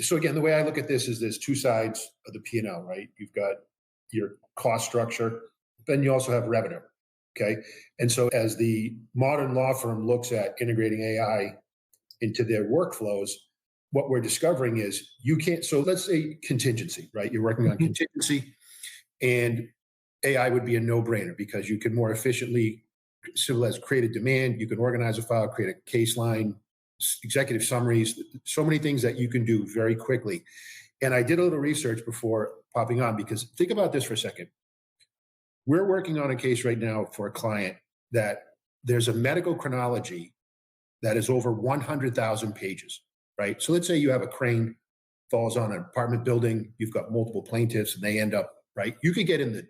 So again, the way I look at this is there's two sides of the P&L, right? You've got your cost structure, then you also have revenue. Okay. And so as the modern law firm looks at integrating AI into their workflows, what we're discovering is you can't. So let's say contingency, right? You're working on contingency, and AI would be a no-brainer because you can more efficiently, simple as create a demand, you can organize a file, create a case line, executive summaries, so many things that you can do very quickly. And I did a little research before popping on, because think about this for a second. We're working on a case right now for a client that there's a medical chronology that is over 100,000 pages, right? So let's say you have a crane falls on an apartment building, you've got multiple plaintiffs and they end up, right? You could get in the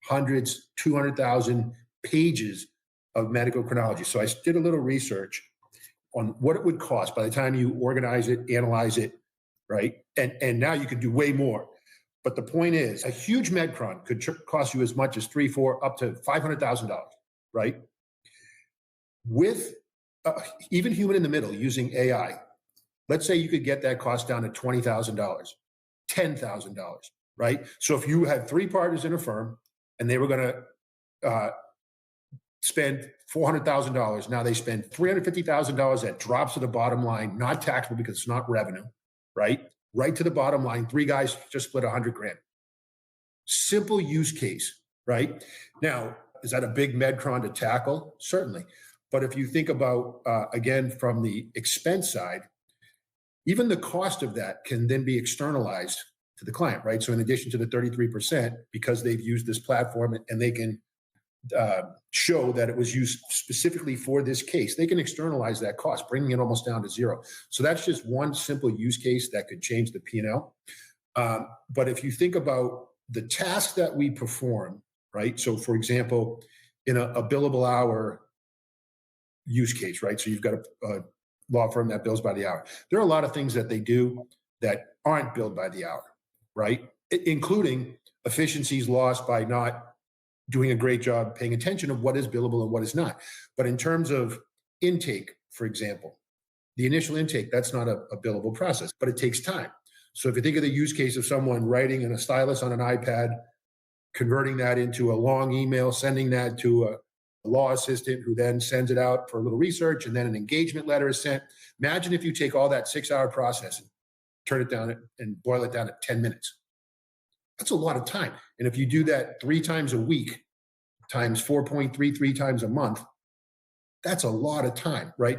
hundreds, 200,000 pages of medical chronology. So I did a little research on what it would cost by the time you organize it, analyze it, right? And now you can do way more. But the point is, a huge medcron could cost you as much as $3, $4, up to $500,000, right? With even human in the middle using AI, let's say you could get that cost down to $20,000, $10,000, right? So if you had three partners in a firm and they were going to spend $400,000, now they spend $350,000, that drops to the bottom line, not taxable because it's not revenue, right? Right to the bottom line, three guys just split $100,000. Simple use case, right? Now, is that a big medcron to tackle? Certainly. But if you think about, again, from the expense side, even the cost of that can then be externalized to the client, right? So in addition to the 33%, because they've used this platform and they can show that it was used specifically for this case, they can externalize that cost, bringing it almost down to zero. So that's just one simple use case that could change the P&L. But if you think about the task that we perform, right? So for example, in a billable hour use case, right? So you've got a law firm that bills by the hour. There are a lot of things that they do that aren't billed by the hour, right? Including efficiencies lost by not doing a great job paying attention of what is billable and what is not. But in terms of intake, for example, the initial intake, that's not a billable process, but it takes time. So if you think of the use case of someone writing in a stylus on an iPad, converting that into a long email, sending that to a law assistant who then sends it out for a little research, and then an engagement letter is sent. Imagine if you take all that 6-hour process and turn it down and boil it down to 10 minutes. That's a lot of time. And if you do that 3 times a week, times 4.33 times a month, that's a lot of time, right?